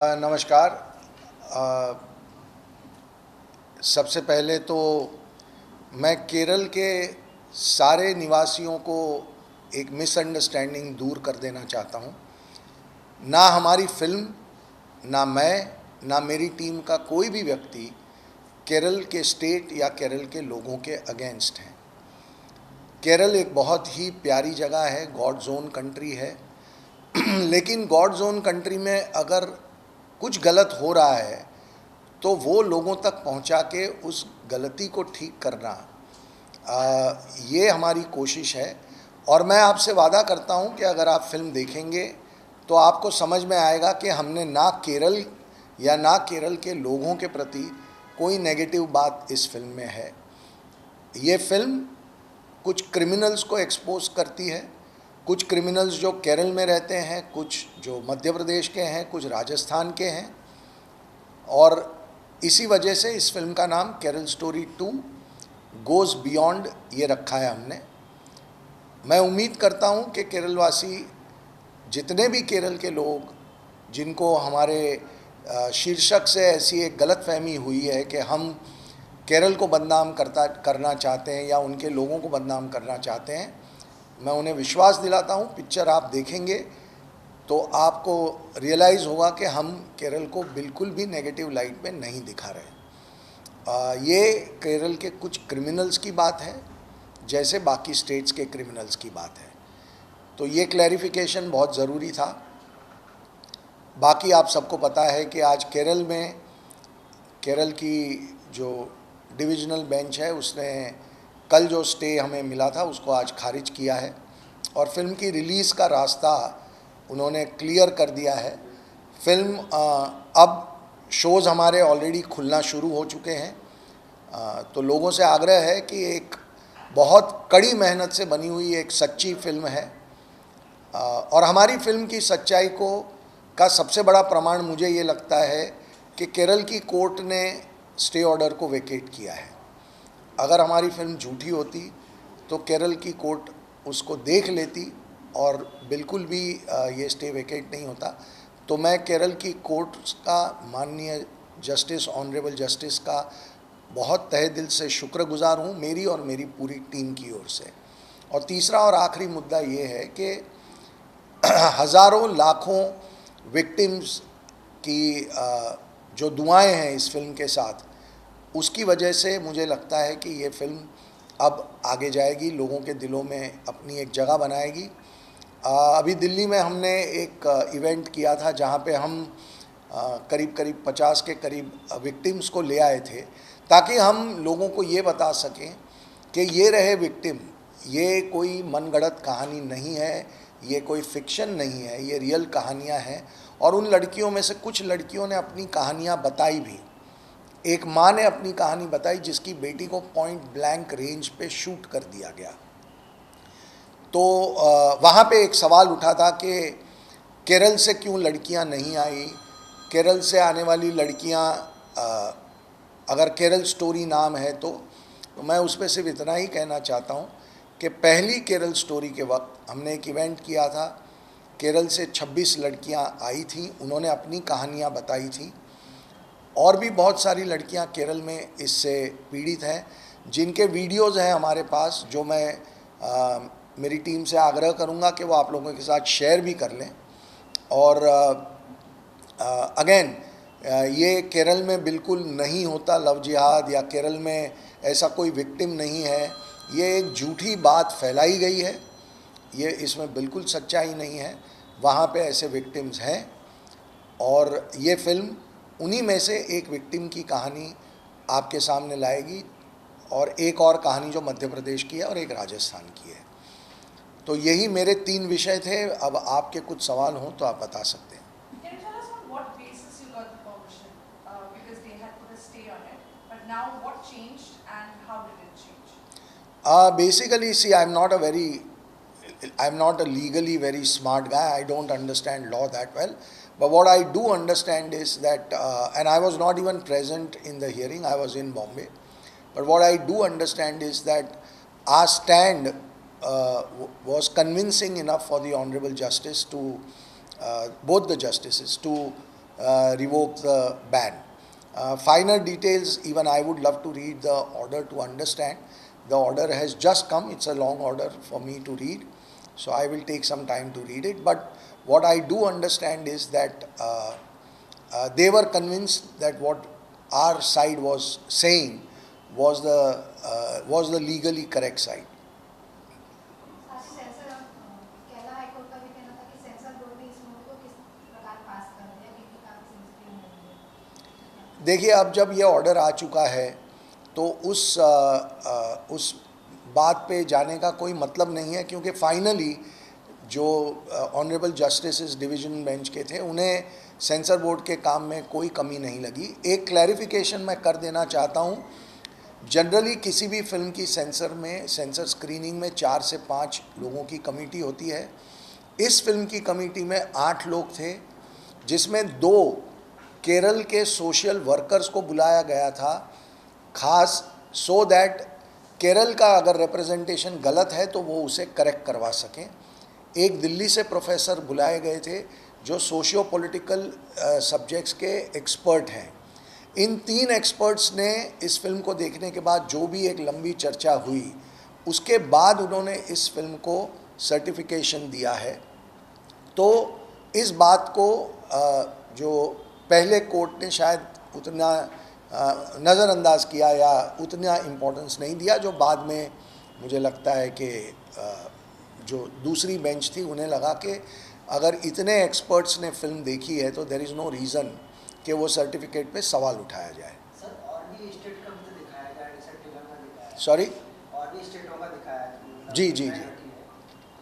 नमस्कार। सबसे पहले तो मैं केरल के सारे निवासियों को एक मिसअंडरस्टैंडिंग दूर कर देना चाहता हूँ। ना हमारी फिल्म, ना मैं, ना मेरी टीम का कोई भी व्यक्ति केरल के स्टेट या केरल के लोगों के अगेंस्ट हैं। केरल एक बहुत ही प्यारी जगह है, गॉड जोन कंट्री है। लेकिन गॉड जोन कंट्री में अगर कुछ गलत हो रहा है तो वो लोगों तक पहुंचा के उस गलती को ठीक करना, ये हमारी कोशिश है। और मैं आपसे वादा करता हूं कि अगर आप फिल्म देखेंगे तो आपको समझ में आएगा कि हमने ना केरल या ना केरल के लोगों के प्रति कोई नेगेटिव बात इस फिल्म में है। ये फिल्म कुछ क्रिमिनल्स को एक्सपोज करती है, कुछ क्रिमिनल्स जो केरल में रहते हैं, कुछ जो मध्य प्रदेश के हैं, कुछ राजस्थान के हैं। और इसी वजह से इस फिल्म का नाम केरल स्टोरी 2 गोज़ बियॉन्ड ये रखा है हमने। मैं उम्मीद करता हूँ कि केरलवासी, जितने भी केरल के लोग जिनको हमारे शीर्षक से ऐसी एक गलतफहमी हुई है कि हम केरल को बदनाम करना चाहते हैं या उनके लोगों को बदनाम करना चाहते हैं, मैं उन्हें विश्वास दिलाता हूँ पिक्चर आप देखेंगे तो आपको रियलाइज़ होगा कि हम केरल को बिल्कुल भी नेगेटिव लाइट में नहीं दिखा रहे। ये केरल के कुछ क्रिमिनल्स की बात है जैसे बाकी स्टेट्स के क्रिमिनल्स की बात है। तो ये क्लैरिफिकेशन बहुत ज़रूरी था। बाकी आप सबको पता है कि आज केरल में केरल की जो डिविजनल बेंच है उसने कल जो स्टे हमें मिला था उसको आज खारिज किया है और फिल्म की रिलीज़ का रास्ता उन्होंने क्लियर कर दिया है। फिल्म अब शोज़ हमारे ऑलरेडी खुलना शुरू हो चुके हैं। तो लोगों से आग्रह है कि एक बहुत कड़ी मेहनत से बनी हुई एक सच्ची फिल्म है। और हमारी फिल्म की सच्चाई का सबसे बड़ा प्रमाण मुझे ये लगता है कि केरल की कोर्ट ने स्टे ऑर्डर को वेकेट किया है। अगर हमारी फिल्म झूठी होती तो केरल की कोर्ट उसको देख लेती और बिल्कुल भी ये स्टे वेकेट नहीं होता। तो मैं केरल की कोर्ट का, माननीय जस्टिस, ऑनरेबल जस्टिस का बहुत तहे दिल से शुक्रगुजार हूँ, मेरी और मेरी पूरी टीम की ओर से। और तीसरा और आखिरी मुद्दा ये है कि हज़ारों लाखों विक्टिम्स की जो दुआएं हैं इस फिल्म के साथ, उसकी वजह से मुझे लगता है कि ये फिल्म अब आगे जाएगी, लोगों के दिलों में अपनी एक जगह बनाएगी। अभी दिल्ली में हमने एक इवेंट किया था जहाँ पे हम करीब 50 के करीब विक्टिम्स को ले आए थे ताकि हम लोगों को ये बता सकें कि ये रहे विक्टिम, ये कोई मनगढ़ंत कहानी नहीं है, ये कोई फिक्शन नहीं है, ये रियल कहानियाँ हैं। और उन लड़कियों में से कुछ लड़कियों ने अपनी कहानियाँ बताई भी। एक माँ ने अपनी कहानी बताई जिसकी बेटी को पॉइंट ब्लैंक रेंज पे शूट कर दिया गया। तो वहाँ पे एक सवाल उठा था कि केरल से क्यों लड़कियाँ नहीं आई, केरल से आने वाली लड़कियाँ, अगर केरल स्टोरी नाम है तो मैं उस पर सिर्फ इतना ही कहना चाहता हूँ कि पहली केरल स्टोरी के वक्त हमने एक इवेंट किया था। केरल से 26 लड़कियाँ आई थीं, उन्होंने अपनी कहानियाँ बताई थीं। और भी बहुत सारी लड़कियां केरल में इससे पीड़ित हैं जिनके वीडियोज़ हैं हमारे पास, जो मैं मेरी टीम से आग्रह करूंगा कि वो आप लोगों के साथ शेयर भी कर लें। और अगेन, ये केरल में बिल्कुल नहीं होता लव जिहाद, या केरल में ऐसा कोई विक्टिम नहीं है, ये एक झूठी बात फैलाई गई है, ये इसमें बिल्कुल सच्चाई नहीं है। वहाँ पे ऐसे विक्टिम्स हैं और ये फिल्म उन्हीं में से एक विक्टिम की कहानी आपके सामने लाएगी, और एक और कहानी जो मध्य प्रदेश की है और एक राजस्थान की है। तो यही मेरे 3 विषय थे। अब आपके कुछ सवाल हों तो आप बता सकते हैं। Can you tell us on what basis you got the permission? Because they had put a stay on it, but now what changed and how did it change? Basically, see, I'm not a legally very smart guy. I don't understand law that well. But what I do understand is that, and I was not even present in the hearing, I was in Bombay. But what I do understand is that our stand was convincing enough for the Honorable Justice to, both the justices, to revoke the ban. Finer details, even I would love to read the order to understand. The order has just come, it's a long order for me to read, so I will take some time to read it. But what I do understand is that they were convinced that what our side was saying was the legally correct side. साथ ही sensor Kerala high court का भी कहना था कि sensor board ने इस movie को किस प्रकार पास कर दिया क्योंकि काफी सेंसिटिव मूवी है। देखिए, अब जब ये ऑर्डर आ चुका है तो उस बात पे जाने का कोई मतलब नहीं है, क्योंकि फाइनली जो ऑनरेबल जस्टिस डिवीजन बेंच के थे उन्हें सेंसर बोर्ड के काम में कोई कमी नहीं लगी। एक क्लैरिफिकेशन मैं कर देना चाहता हूँ, जनरली किसी भी फिल्म की सेंसर स्क्रीनिंग में 4 से 5 लोगों की कमेटी होती है। इस फिल्म की कमेटी में 8 लोग थे, जिसमें 2 केरल के सोशल वर्कर्स को बुलाया गया था, खास सो दैट केरल का अगर रिप्रेजेंटेशन गलत है तो वो उसे करेक्ट करवा सकें। एक दिल्ली से प्रोफेसर बुलाए गए थे जो सोशियो पॉलिटिकल सब्जेक्ट्स के एक्सपर्ट हैं। इन 3 एक्सपर्ट्स ने इस फिल्म को देखने के बाद जो भी एक लंबी चर्चा हुई, उसके बाद उन्होंने इस फिल्म को सर्टिफिकेशन दिया है। तो इस बात को जो पहले कोर्ट ने शायद उतना नज़रअंदाज किया या उतना इम्पोर्टेंस नहीं दिया, जो बाद में मुझे लगता है कि जो दूसरी बेंच थी उन्हें लगा कि अगर इतने एक्सपर्ट्स ने फिल्म देखी है तो देयर इज़ नो रीज़न कि वो सर्टिफिकेट पे सवाल उठाया जाए। सर, और भी स्टेट का भी तो दिखाया गया, जैसे टेलर का दिखाया है। सॉरी, और भी स्टेटों का दिखाया है। जी जी जी।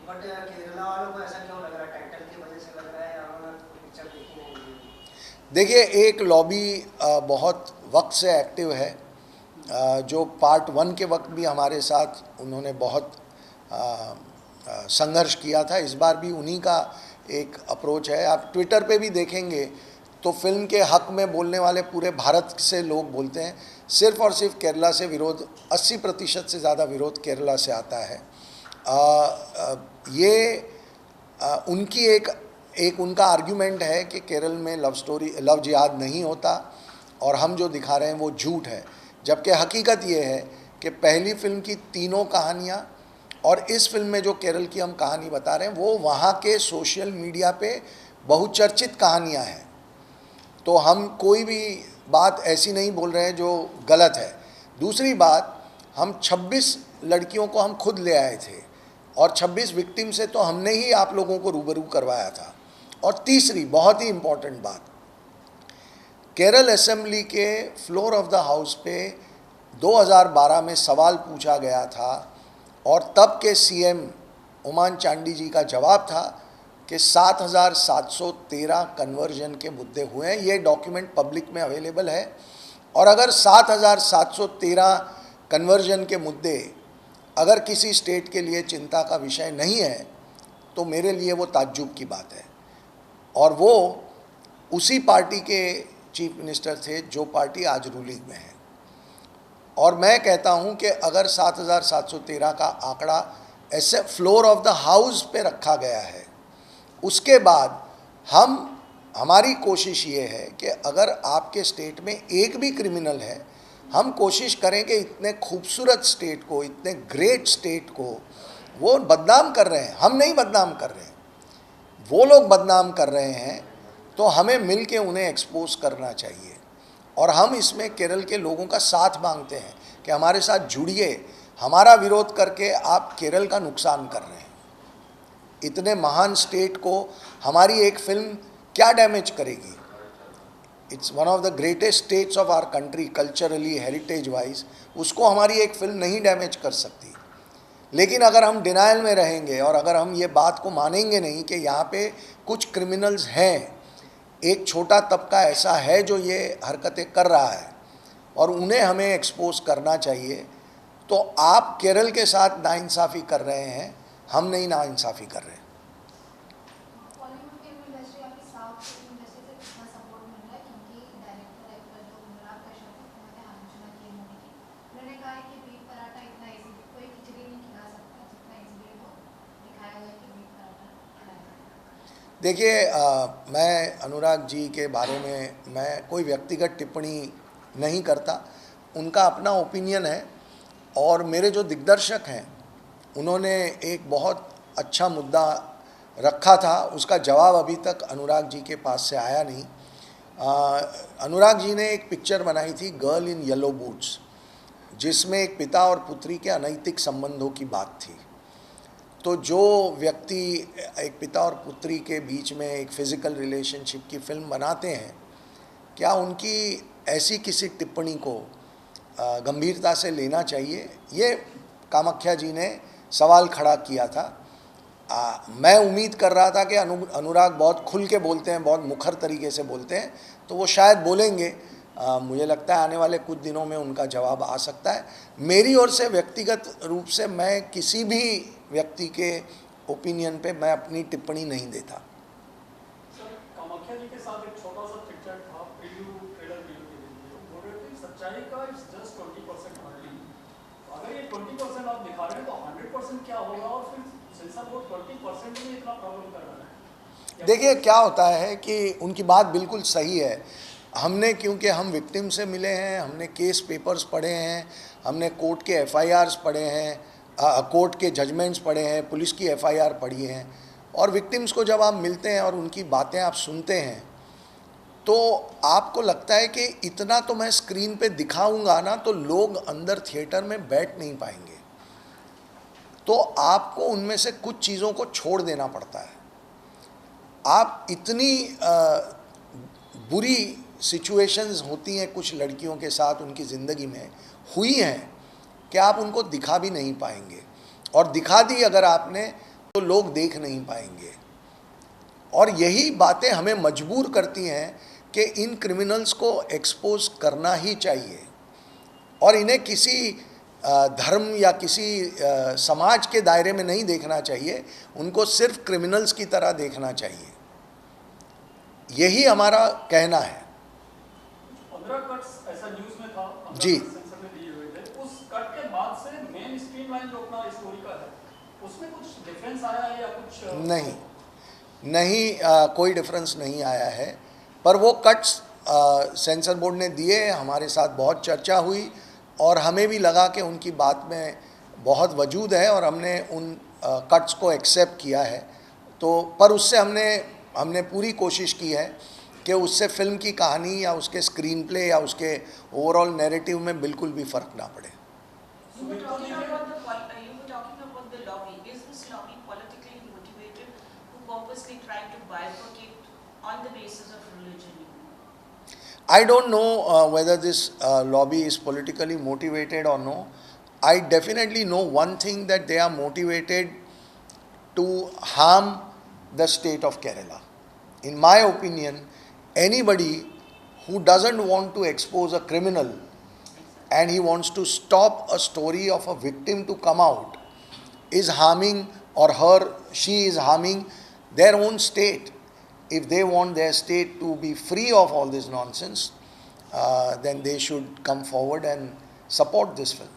बट केरला वालों को ऐसा क्यों लग रहा है? टाइटल की वजह से लग रहा है या उन्होंने पिक्चर देखी नहीं? देखिए, एक लॉबी बहुत वक्त से एक्टिव है, जो पार्ट 1 के वक्त भी हमारे साथ उन्होंने बहुत संघर्ष किया था। इस बार भी उन्हीं का एक अप्रोच है। आप ट्विटर पे भी देखेंगे तो फिल्म के हक में बोलने वाले पूरे भारत से लोग बोलते हैं, सिर्फ और सिर्फ केरला से विरोध, 80% से ज़्यादा विरोध केरला से आता है। उनकी एक उनका आर्ग्यूमेंट है कि केरल में लव जिहाद नहीं होता और हम जो दिखा रहे हैं वो झूठ है, जबकि हकीकत ये है कि पहली फिल्म की तीनों कहानियाँ और इस फिल्म में जो केरल की हम कहानी बता रहे हैं वो वहाँ के सोशल मीडिया पे बहुचर्चित कहानियाँ हैं। तो हम कोई भी बात ऐसी नहीं बोल रहे हैं जो गलत है। दूसरी बात, हम 26 लड़कियों को हम खुद ले आए थे और 26 विक्टिम से तो हमने ही आप लोगों को रूबरू करवाया था। और तीसरी बहुत ही इम्पॉर्टेंट बात, केरल असेंबली के फ्लोर ऑफ द हाउस पे 2012 में सवाल पूछा गया था और तब के सीएम ओमान चांडी जी का जवाब था कि 7,713 कन्वर्जन के मुद्दे हुए हैं। ये डॉक्यूमेंट पब्लिक में अवेलेबल है। और अगर 7,713 कन्वर्जन के मुद्दे अगर किसी स्टेट के लिए चिंता का विषय नहीं है तो मेरे लिए वो ताज्जुब की बात है। और वो उसी पार्टी के चीफ मिनिस्टर थे जो पार्टी आज रूलिंग में है। और मैं कहता हूं कि अगर 7,713 का आंकड़ा ऐसे फ्लोर ऑफ द हाउस पे रखा गया है, उसके बाद हमारी कोशिश ये है कि अगर आपके स्टेट में एक भी क्रिमिनल है, हम कोशिश करें कि इतने खूबसूरत स्टेट को, इतने ग्रेट स्टेट को वो बदनाम कर रहे हैं। हम नहीं बदनाम कर रहे हैं, वो लोग बदनाम कर रहे हैं, तो हमें मिल के उन्हें एक्सपोज करना चाहिए। और हम इसमें केरल के लोगों का साथ मांगते हैं कि हमारे साथ जुड़िए। हमारा विरोध करके आप केरल का नुकसान कर रहे हैं। इतने महान स्टेट को हमारी एक फिल्म क्या डैमेज करेगी? It's one of the greatest states of our country culturally, heritage wise, उसको हमारी एक फिल्म नहीं डैमेज कर सकती। लेकिन अगर हम डिनाइल में रहेंगे और अगर हम ये बात को मानेंगे नहीं कि यहाँ पे कुछ क्रिमिनल्स हैं, एक छोटा तबका ऐसा है जो ये हरकतें कर रहा है और उन्हें हमें एक्सपोज करना चाहिए, तो आप केरल के साथ नाइंसाफ़ी कर रहे हैं, हम नहीं नाइंसाफ़ी कर रहे हैं। बॉलीवुड फिल्म इंडस्ट्री आपकी साउथ फिल्म इंडस्ट्री से कितना सपोर्ट मिल रहा है क्योंकि डायरेक्टर एक्टर जो अनुराग कश्यप है उन्होंने आलोचना की मूवी की। उन्होंने कहा है कि बीफ पराठा इतना इजी कोई खिचड़ी नहीं खिला सकता जितना इजीली वो दिखाया गया कि बीफ पराठा खिलाया जाए। देखिए, मैं अनुराग जी के बारे में मैं कोई व्यक्तिगत टिप्पणी नहीं करता, उनका अपना ओपिनियन है। और मेरे जो दिग्दर्शक हैं उन्होंने एक बहुत अच्छा मुद्दा रखा था, उसका जवाब अभी तक अनुराग जी के पास से आया नहीं। अनुराग जी ने एक पिक्चर बनाई थी गर्ल इन येलो बूट्स, जिसमें एक पिता और पुत्री के अनैतिक संबंधों की बात थी। तो जो व्यक्ति एक पिता और पुत्री के बीच में एक फिज़िकल रिलेशनशिप की फिल्म बनाते हैं, क्या उनकी ऐसी किसी टिप्पणी को गंभीरता से लेना चाहिए, ये कामाख्या जी ने सवाल खड़ा किया था। मैं उम्मीद कर रहा था कि अनुराग बहुत खुल के बोलते हैं, बहुत मुखर तरीके से बोलते हैं, तो वो शायद बोलेंगे। मुझे लगता है आने वाले कुछ दिनों में उनका जवाब आ सकता है। मेरी ओर से व्यक्तिगत रूप से मैं किसी भी व्यक्ति के ओपिनियन पे मैं अपनी टिप्पणी नहीं देता। सर, कामाख्या जी के साथ एक छोटा सा पिक्चर था, ट्रेलर के लिए बोल रहे थे सच्चाई का इट्स जस्ट 20% हार्डली। अगर ये 20% आप दिखा रहे हैं तो 100% क्या होगा, और फिर सेंसर बोर्ड 20% में इतना प्रॉब्लम कर रहा है। देखिए, क्या होता है कि उनकी बात बिल्कुल सही है। हमने, क्योंकि हम विक्टिम से मिले हैं, हमने केस पेपर्स पढ़े हैं, हमने कोर्ट के FIRs पढ़े हैं, कोर्ट के जजमेंट्स पढ़े हैं, पुलिस की FIR पढ़ी हैं, और विक्टिम्स को जब आप मिलते हैं और उनकी बातें आप सुनते हैं तो आपको लगता है कि इतना तो मैं स्क्रीन पे दिखाऊंगा ना तो लोग अंदर थिएटर में बैठ नहीं पाएंगे। तो आपको उनमें से कुछ चीज़ों को छोड़ देना पड़ता है। आप इतनी बुरी सिचुएशंस होती हैं कुछ लड़कियों के साथ, उनकी ज़िंदगी में हुई हैं, कि आप उनको दिखा भी नहीं पाएंगे, और दिखा दी अगर आपने तो लोग देख नहीं पाएंगे। और यही बातें हमें मजबूर करती हैं कि इन क्रिमिनल्स को एक्सपोज करना ही चाहिए, और इन्हें किसी धर्म या किसी समाज के दायरे में नहीं देखना चाहिए, उनको सिर्फ क्रिमिनल्स की तरह देखना चाहिए। यही हमारा कहना है। 15 कट्स ऐसा न्यूज़ में था, 15 जी। कट्स सेंसर में दिए हुए थे। उस कट के बाद से मेन स्ट्रीम लाइन जो अपना स्टोरी का है उसमें कुछ डिफरेंस आया है या कुछ? नहीं, कोई डिफरेंस नहीं आया है। पर वो कट्स सेंसर बोर्ड ने दिए, हमारे साथ बहुत चर्चा हुई, और हमें भी लगा कि उनकी बात में बहुत वजूद है, और हमने उन कट्स को एक्सेप्ट किया है। तो पर उससे हमने पूरी कोशिश की है कि उससे फिल्म की कहानी या उसके स्क्रीन प्ले या उसके ओवरऑल नैरेटिव में बिल्कुल भी फ़र्क ना पड़े। You were talking about the lobby. Is this lobby politically motivated, who purposely trying to bifurcate on the basis of religion? I don't know whether this lobby is politically motivated or no. I definitely know one thing, that they are motivated to harm the state of Kerala. In my opinion, anybody who doesn't want to expose a criminal and he wants to stop a story of a victim to come out is harming, or she is harming their own state. If they want their state to be free of all this nonsense, then they should come forward and support this film.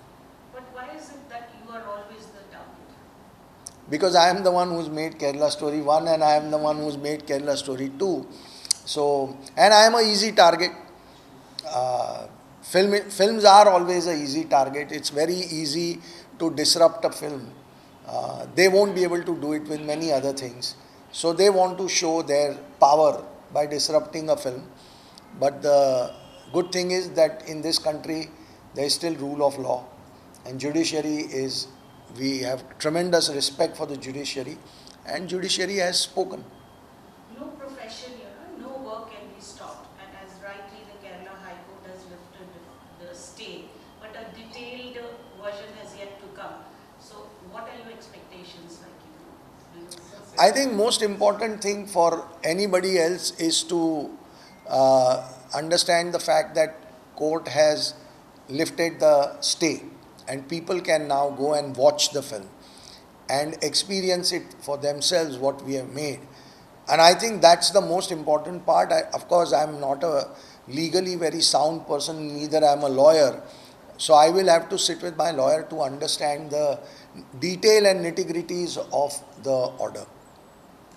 But why is it that you are always the target? Because I am the one who's made Kerala Story 1 and I am the one who's made Kerala Story 2. So, and I am an easy target. Films are always an easy target. It's very easy to disrupt a film. They won't be able to do it with many other things. So they want to show their power by disrupting a film. But the good thing is that in this country there is still rule of law, and we have tremendous respect for the judiciary, and judiciary has spoken. No profession here, no work can be stopped, and as rightly the Kerala High Court has lifted the stay, but a detailed version has yet to come. So what are your expectations like? I think most important thing for anybody else is to understand the fact that court has lifted the stay, and people can now go and watch the film and experience it for themselves what we have made. And I think that's the most important part. Of course, I am not a legally very sound person, neither I am a lawyer. So I will have to sit with my lawyer to understand the detail and nitty-gritties of the order.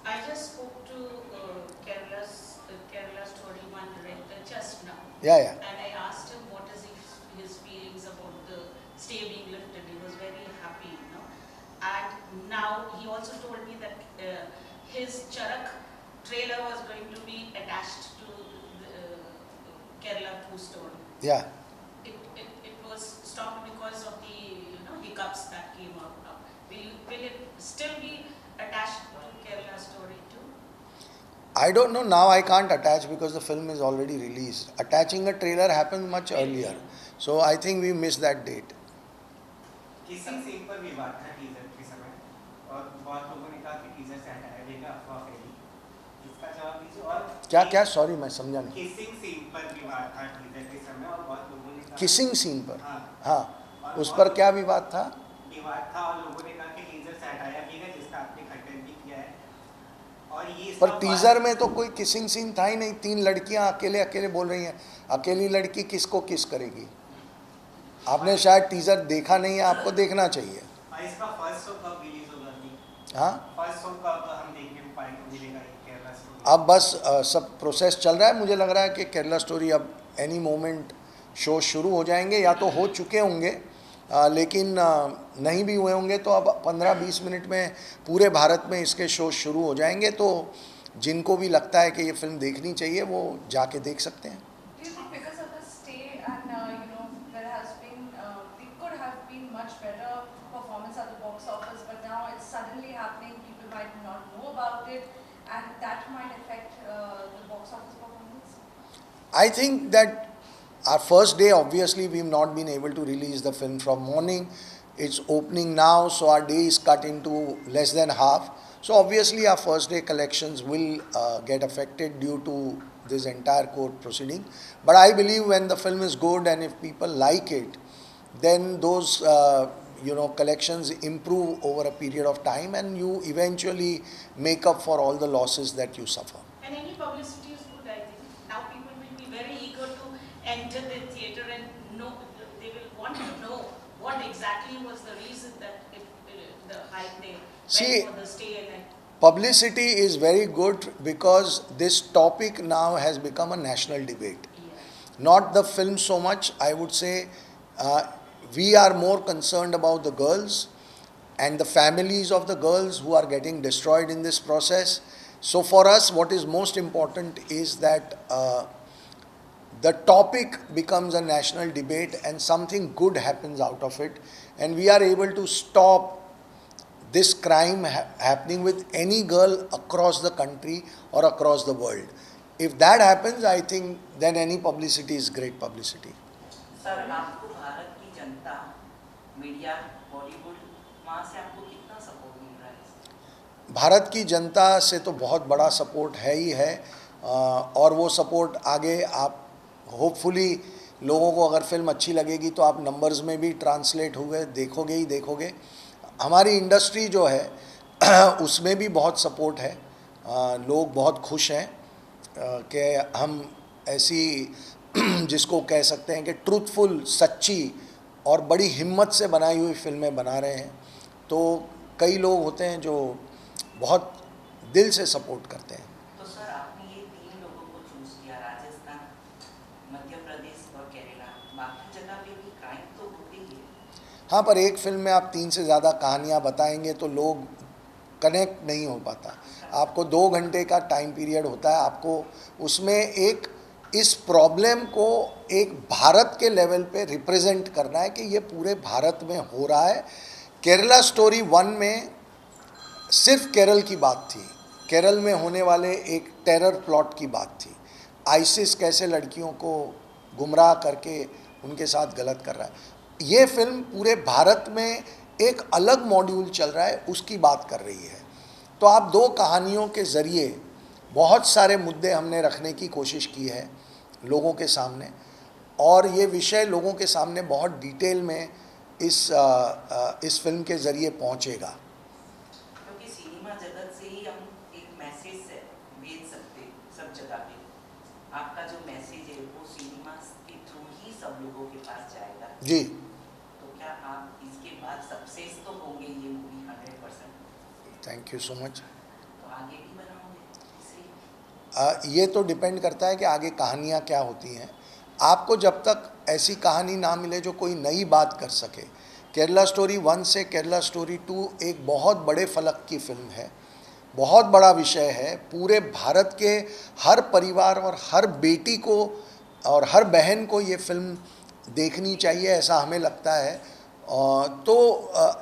I just spoke to Yeah. And I asked him what is his feelings about the stay being lifted. He was very happy, you know. And now he also told me that his Charak trailer was going to be attached to the Kerala Poo Stone. Yeah. It was stopped because of the hiccups that came up. Will it still be attached to Kerala story too? I don't know, now I can't attach because the film is already released. Attaching a trailer happened much earlier. So I think we missed that date. Kissing scene पर विवाद था teaser के समय और बहुत लोगों ने कहा कि टीजर से हटाया जाएगा, अफवाह फैली। इसका जवाब दीजिए। और क्या सॉरी मैं समझा नहीं। किसिंग सीन पर विवाद था टीजर के समय और बहुत लोगों ने कहा किसिंग सीन पर? हाँ, हाँ, उस पर क्या विवाद था? विवाद था और लोगों ने कहा कि टीजर से हटाया जाएगा, जिसका आपने खंडन भी किया है। और ये पर टीजर में तो कोई किसिंग सीन था ही नहीं। 3 लड़कियां अकेले अकेले बोल रही हैं। अकेली लड़की किसको किस करेगी? आपने शायद टीजर देखा नहीं है, आपको देखना चाहिए। इसका फर्स्ट शो कब रिलीज होगा अभी? हाँ, फर्स्ट शो कब हम देखने को पाएंगे, मिलेगा ये केरला स्टोरी? अब बस सब प्रोसेस चल रहा है। मुझे लग रहा है कि केरला स्टोरी अब एनी मोमेंट शो शुरू हो जाएंगे, या तो हो चुके होंगे, लेकिन नहीं भी हुए होंगे तो अब 15-20 मिनट में पूरे भारत में इसके शो शुरू हो जाएंगे। तो जिनको भी लगता है कि ये फिल्म देखनी चाहिए वो जाके देख सकते हैं। Do you think because of the stay and there has been it could have been much better performance at the box office, but now it's suddenly happening, people might not know about it, and that might affect the box office performance? I think that our first day, obviously, we've not been able to release the film from morning. It's opening now, so our day is cut into less than half. So obviously, our first day collections will get affected due to this entire court proceeding. But I believe when the film is good and if people like it, then those collections improve over a period of time, and you eventually make up for all the losses that you suffer. And any publicity is good, I think. Now people will be very eager to enter the theatre and know, they will want to know what exactly was the reason that the hype they went for the stay and publicity is very good because this topic now has become a national debate. Not the film so much, I would say. We are more concerned about the girls and the families of the girls who are getting destroyed in this process. So for us, what is most important is that the topic becomes a national debate and something good happens out of it, and we are able to stop this crime happening with any girl across the country or across the world. If that happens, I think then any publicity is great publicity. Sir, आपको भारत की जनता, media, Bollywood, वहाँ से आपको कितना support मिल रहा है? भारत की जनता से तो बहुत बड़ा सपोर्ट है ही है, और वो सपोर्ट आगे आप होपफुली लोगों को अगर फिल्म अच्छी लगेगी तो आप नंबर्स में भी ट्रांसलेट होगे, देखोगे ही देखोगे। हमारी इंडस्ट्री जो है उसमें भी बहुत सपोर्ट है। लोग बहुत खुश हैं कि हम ऐसी जिसको कह सकते हैं कि ट्रूथफुल, सच्ची और बड़ी हिम्मत से बनाई हुई फिल्में बना रहे हैं। तो कई लोग होते हैं जो बहुत दिल से सपोर्ट करते हैं। तो सर, आपने ये 3 लोगों को चूज किया, राजस्थान, मध्य प्रदेश और केरला, बाकी जगह पे भी क्राइम तो होते ही है। हाँ, पर एक फिल्म में आप 3 से ज़्यादा कहानियाँ बताएंगे तो लोग कनेक्ट नहीं हो पाता। आपको 2 घंटे का टाइम पीरियड होता है, आपको उसमें एक इस प्रॉब्लम को एक भारत के लेवल पे रिप्रेजेंट करना है कि ये पूरे भारत में हो रहा है। केरला स्टोरी 1 में सिर्फ केरल की बात थी, केरल में होने वाले एक टेरर प्लॉट की बात थी। आईसिस कैसे लड़कियों को गुमराह करके उनके साथ गलत कर रहा है। ये फिल्म पूरे भारत में एक अलग मॉड्यूल चल रहा है, उसकी बात कर रही है। तो आप 2 कहानियों के ज़रिए बहुत सारे मुद्दे हमने रखने की कोशिश की है लोगों के सामने, और ये विषय लोगों के सामने बहुत डिटेल में इस फिल्म के ज़रिए पहुंचेगा। क्योंकि सिनेमा जगत से ही हम एक मैसेज से भेज सकते सब जगह पे। आपका जो मैसेज है वो सिनेमा के थ्रू ही सब लोगों के पास जाएगा। जी, तो क्या आप इसके बाद सक्सेस तो होंगे ये movie 100%? Thank you so much. तो आगे भी बनाओगे इसे? ये तो डिपेंड करता है कि आगे कहानियाँ क्या होती हैं। आपको जब तक ऐसी कहानी ना मिले जो कोई नई बात कर सके। केरला स्टोरी 1 से केरला स्टोरी 2 एक बहुत बड़े फलक की फिल्म है, बहुत बड़ा विषय है। पूरे भारत के हर परिवार और हर बेटी को और हर बहन को ये फिल्म देखनी चाहिए, ऐसा हमें लगता है। तो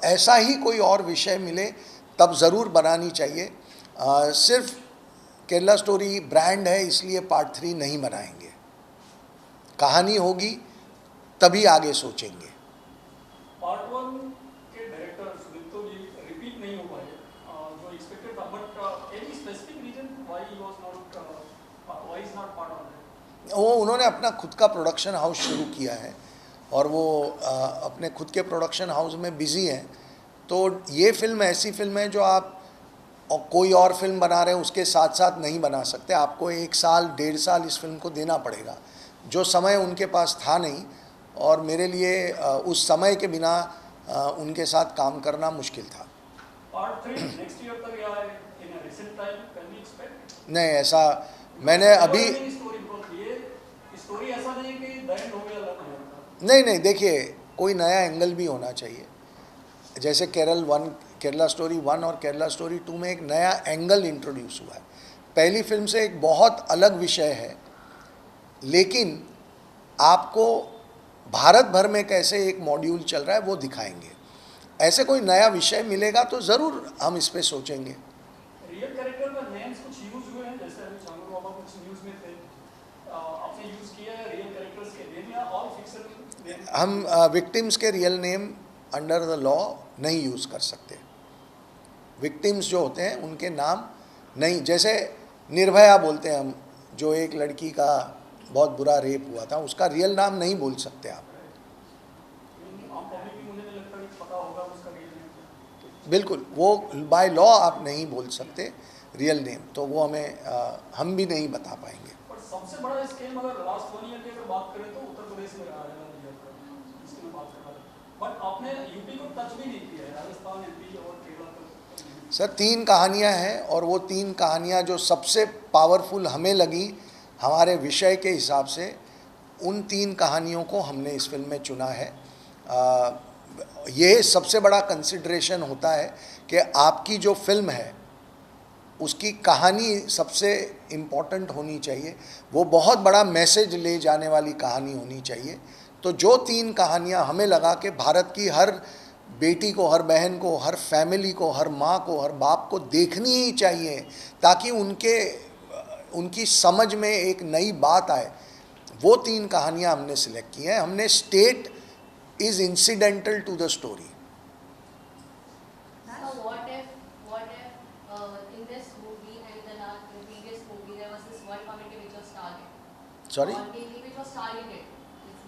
ऐसा ही कोई और विषय मिले तब ज़रूर बनानी चाहिए। सिर्फ केरला स्टोरी ब्रांड है इसलिए पार्ट 3 नहीं बनाएंगे। कहानी होगी तभी आगे सोचेंगे। पार्ट 1 के डायरेक्टर सुदीप्तो जी रिपीट नहीं हो पाए जो एक्सपेक्टेड था, but any specific reason why he was not why is not part of that? वो उन्होंने अपना खुद का प्रोडक्शन हाउस शुरू किया है और वो अपने खुद के प्रोडक्शन हाउस में बिज़ी हैं। तो ये फिल्म ऐसी फिल्म है जो आप कोई और फिल्म बना रहे हैं उसके साथ साथ नहीं बना सकते। आपको 1 साल 1.5 साल इस फिल्म को देना पड़ेगा, जो समय उनके पास था नहीं, और मेरे लिए उस समय के बिना उनके साथ काम करना मुश्किल था। पार्ट 3 नेक्स्ट ईयर तक या in a recent time can we expect? नहीं, ऐसा मैंने अभी स्टोरी ऐसा नहीं कि द एंड हो गया लग नहीं, देखिए कोई नया एंगल भी होना चाहिए। जैसे केरला स्टोरी 1 और केरला स्टोरी 2 में एक नया एंगल इंट्रोड्यूस हुआ है। पहली फिल्म से एक बहुत अलग विषय है, लेकिन आपको भारत भर में कैसे एक मॉड्यूल चल रहा है वो दिखाएंगे। ऐसे कोई नया विषय मिलेगा तो ज़रूर हम इस पे सोचेंगे। रियल कैरेक्टर का नेम्स कुछ यूज हुए हैं, जैसे अभी चांगू बाबा कुछ न्यूज़ में थे, आपने यूज किया है रियल कैरेक्टर्स के नेम या ऑल फिक्शन? हम विक्टिम्स के real name under the law नहीं यूज़ कर सकते। विक्टिम्स जो होते हैं उनके नाम नहीं, जैसे निर्भया बोलते हैं हम, जो एक लड़की का बहुत बुरा रेप हुआ था, उसका रियल नाम नहीं बोल सकते आप। बिल्कुल, वो बाय लॉ आप नहीं बोल सकते रियल नेम, तो वो हम भी नहीं बता पाएंगे। पर सबसे बड़ा स्कैम अगर लास्ट 1 ईयर की अगर बात करें तो उत्तर प्रदेश में रहा है, इसकी मैं बात कर रहा हूं। बट आपने यूपी को टच भी नहीं किया है, राजस्थान, एमपी और केरला तक। सर 3 कहानियां हैं और वो 3 कहानियां जो सबसे पावरफुल हमें लगी हमारे विषय के हिसाब से, उन 3 कहानियों को हमने इस फिल्म में चुना है। ये सबसे बड़ा कंसिडरेशन होता है कि आपकी जो फिल्म है उसकी कहानी सबसे इम्पॉर्टेंट होनी चाहिए, वो बहुत बड़ा मैसेज ले जाने वाली कहानी होनी चाहिए। तो जो 3 कहानियाँ हमें लगा कि भारत की हर बेटी को, हर बहन को, हर फैमिली को, हर माँ को, हर बाप को देखनी ही चाहिए, ताकि उनकी समझ में एक नई बात आए, वो 3 कहानियाँ हमने सिलेक्ट की हैं। हमने state is incidental to the story. So what if in this movie and the previous movie there was this one community which was targeted? Sorry? Or maybe which was targeted.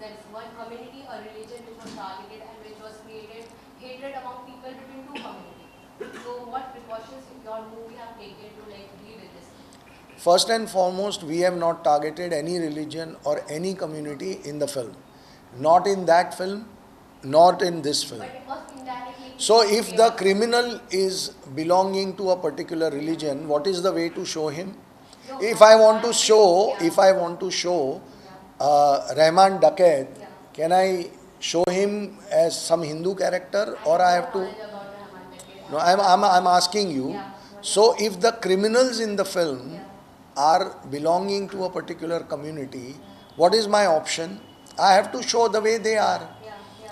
There's one community or religion which was targeted and which was created hatred among people between 2 communities. So what precautions in your movie have taken to like deal with this? First and foremost, we have not targeted any religion or any community in the film. Not in that film, not in this film. But it was indirectly. So if the criminal is belonging to a particular religion, what is the way to show him? No, If I want to show Rahman Dakat, Yeah. can I show him as some Hindu character, or I have to? No, I'm asking you. Yeah. So if the criminals in the film Yeah. are belonging to a particular community, what is my option? I have to show the way they are.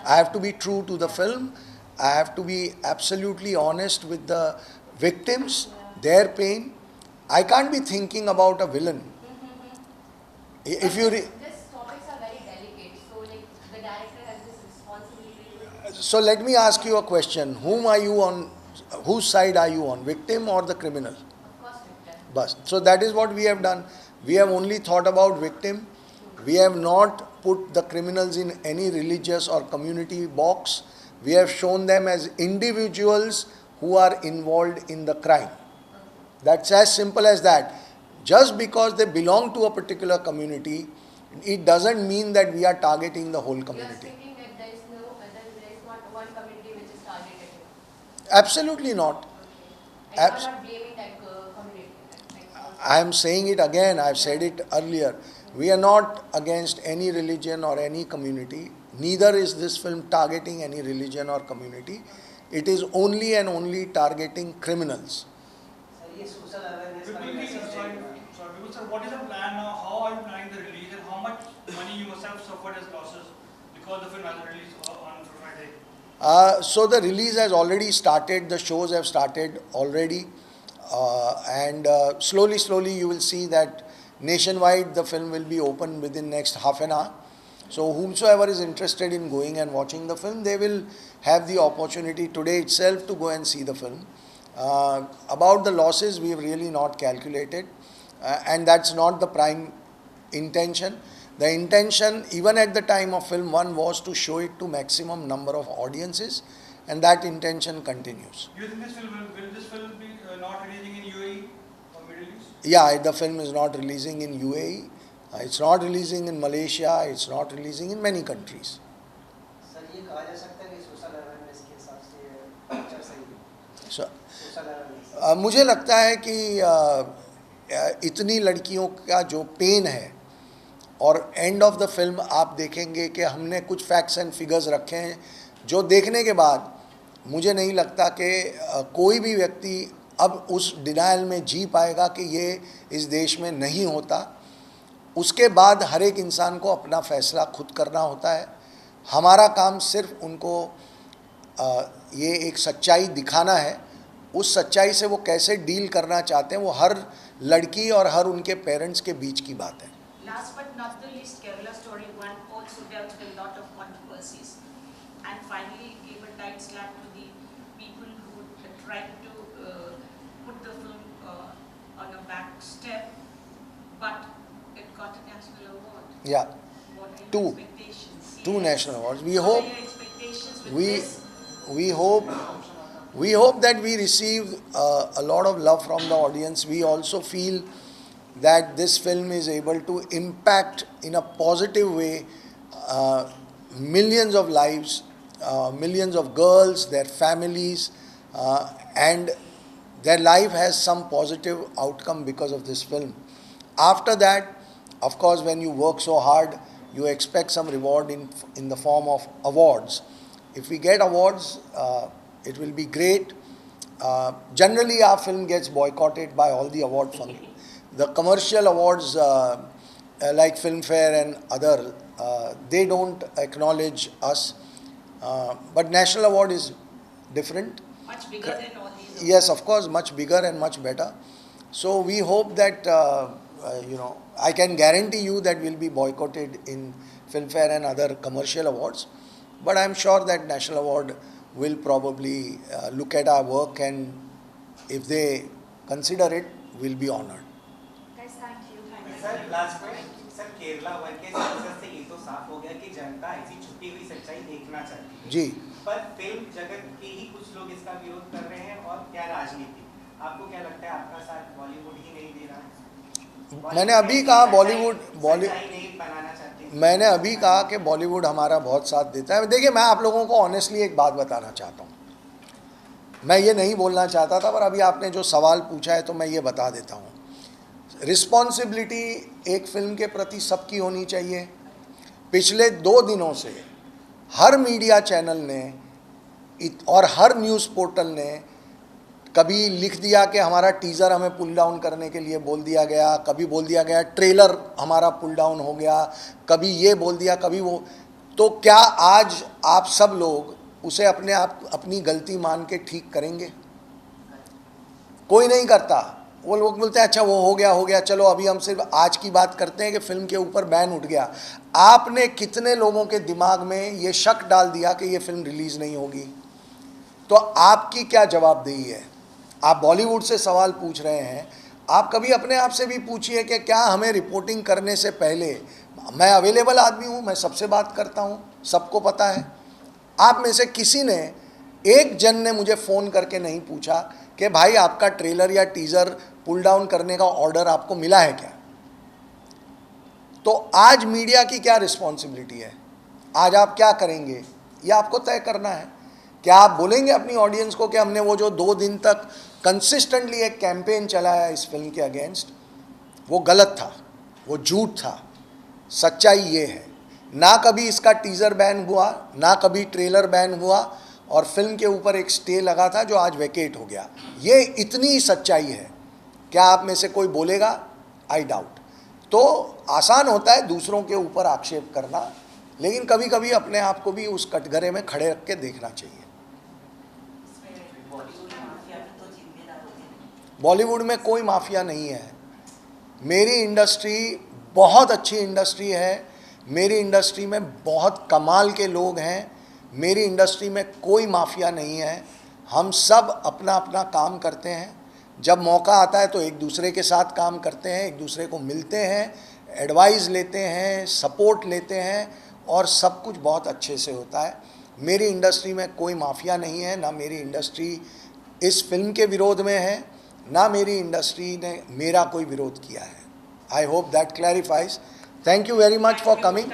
I have to be true to the film. I have to be absolutely honest with the victims, their pain. I can't be thinking about a villain. If you These topics are very delicate, so like the director has this responsibility. so let me ask you a question. Whose side are you on? Victim or the criminal? Of course, victim. Bas. So that is what we have done. We have only thought about victim. We have not put the criminals in any religious or community box. We have shown them as individuals who are involved in the crime. That's as simple as that. Just because they belong to a particular community, it doesn't mean that we are targeting the whole You are community. stating that there is not one community which is targeted. Absolutely not. And you Abs- are not blaming that community. I am saying it again, I have said it earlier. We are not against any religion or any community. Neither is this film targeting any religion or community. It is only and only targeting criminals. Sir ये social awareness का Vipul ji, message sorry, Vipul sir, what is the plan now? How are you planning the release and how much money you must have suffered as losses because the film has released on Friday? So the release has already started. The shows have started already, and slowly you will see that nationwide the film will be open within next half an hour. So whomsoever is interested in going and watching the film, they will have the opportunity today itself to go and see the film. About the losses, we have really not calculated, and that's not the prime intention. The intention, even at the time of film one, was to show it to maximum number of audiences, and that intention continues. Do you think this film will this film be not releasing in UAE or Middle East? Yeah, the film is not releasing in UAE, it's not releasing in Malaysia, it's not releasing in many countries. Sir ये कहा जा सकता है कि social awareness के हिसाब से picture सही है So, सोशल अवेयरनेस मुझे लगता है कि इतनी लड़कियों का जो पेन है, और एंड ऑफ द फिल्म आप देखेंगे कि हमने कुछ फैक्ट्स एंड फिगर्स रखे हैं जो देखने के बाद मुझे नहीं लगता कि कोई भी व्यक्ति अब उस डिनायल में जी पाएगा कि ये इस देश में नहीं होता. उसके बाद हर एक इंसान को अपना फैसला खुद करना होता है. हमारा काम सिर्फ उनको ये एक सच्चाई दिखाना है. उस सच्चाई से वो कैसे डील करना चाहते हैं वो हर लड़की और हर उनके पेरेंट्स के बीच की बात है. Last but not the least, Kerala Story 1 also dealt with a lot of controversies and finally gave a tight slap to the people who had tried to put the film on a back step, but it got a national award. Yeah, What are your Two. expectations? two Yes. national awards. We What hope are your expectations with this? we hope that we receive a lot of love from the audience. We also feel that this film is able to impact in a positive way millions of lives, millions of girls, their families, and their life has some positive outcome because of this film. After that, of course, when you work so hard, you expect some reward in the form of awards. If we get awards, it will be great. Generally, our film gets boycotted by all the award functions. The commercial awards like Filmfare and other, they don't acknowledge us. But National Award is different. Much bigger than all these. Yes, of course, much bigger and much better. So we hope that, I can guarantee you that we'll be boycotted in Filmfare and other commercial awards. But I'm sure that National Award will probably look at our work, and if they consider it, we'll be honored. Guys, thank you. Sir last point sir Kerala one के sensor से ये तो साफ हो गया कि जनता ऐसी छुपी हुई सच्चाई देखना चाहती है जी. पर फिल्म जगत के ही कुछ लोग इसका विरोध कर रहे हैं और क्या राजनीति आपको क्या लगता है आपका साथ बॉलीवुड ही नहीं दे रहा है मैंने अभी कहा बॉलीवुड नहीं बनाना चाहते मैंने अभी कहा कि बॉलीवुड हमारा बहुत साथ देता है. देखिए, मैं आप लोगों को ऑनेस्टली एक बात बताना चाहता हूँ. मैं ये नहीं बोलना चाहता था, पर अभी आपने जो सवाल पूछा है तो मैं ये बता देता हूँ. रिस्पॉन्सिबिलिटी एक फिल्म के प्रति सबकी होनी चाहिए. पिछले 2 दिनों से हर मीडिया चैनल ने और हर न्यूज़ पोर्टल ने कभी लिख दिया कि हमारा टीज़र हमें पुल डाउन करने के लिए बोल दिया गया, कभी बोल दिया गया ट्रेलर हमारा पुल डाउन हो गया, कभी ये बोल दिया, कभी वो. तो क्या आज आप सब लोग उसे अपनी गलती मान के ठीक करेंगे? कोई नहीं करता. वो लोग बोलते हैं अच्छा वो हो गया, चलो अभी हम सिर्फ आज की बात करते हैं कि फिल्म के ऊपर बैन उठ गया. आपने कितने लोगों के दिमाग में ये शक डाल दिया कि ये फिल्म रिलीज़ नहीं होगी? तो आपकी क्या जवाबदेही है? आप बॉलीवुड से सवाल पूछ रहे हैं, आप कभी अपने आप से भी पूछिए कि क्या हमें रिपोर्टिंग करने से पहले, मैं अवेलेबल आदमी हूँ, मैं सबसे बात करता हूँ, सबको पता है. आप में से किसी ने, एक जन ने मुझे फ़ोन करके नहीं पूछा कि भाई आपका ट्रेलर या टीज़र पुल डाउन करने का ऑर्डर आपको मिला है क्या? तो आज मीडिया की क्या रिस्पॉन्सिबिलिटी है? आज आप क्या करेंगे ये आपको तय करना है. क्या आप बोलेंगे अपनी ऑडियंस को कि हमने वो जो 2 दिन तक कंसिस्टेंटली एक कैंपेन चलाया इस फिल्म के अगेंस्ट, वो गलत था, वो झूठ था, सच्चाई ये है। ना कभी इसका टीज़र बैन हुआ, ना कभी ट्रेलर बैन हुआ, और फिल्म के ऊपर एक स्टे लगा था जो आज वैकेट हो गया। ये इतनी सच्चाई है। क्या आप में से कोई बोलेगा? I doubt. तो आसान होता है दूसरों के ऊपर आक्षेप करना, लेकिन कभी कभी अपने आप को भी उस कटघरे में खड़े रख के देखना चाहिए। बॉलीवुड में कोई माफिया नहीं है। मेरी इंडस्ट्री बहुत अच्छी इंडस्ट्री है। मेरी इंडस्ट्री में बहुत कमाल के लोग हैं। मेरी इंडस्ट्री में कोई माफिया नहीं है। हम सब अपना अपना काम करते हैं। जब मौका आता है तो एक दूसरे के साथ काम करते हैं, एक दूसरे को मिलते हैं, एडवाइस लेते हैं, सपोर्ट लेते हैं, और सब कुछ बहुत अच्छे से होता है। मेरी इंडस्ट्री में कोई माफिया नहीं है। ना मेरी इंडस्ट्री इस फिल्म के विरोध में है, ना मेरी इंडस्ट्री ने मेरा कोई विरोध किया है। I hope that clarifies. Thank you very much for coming.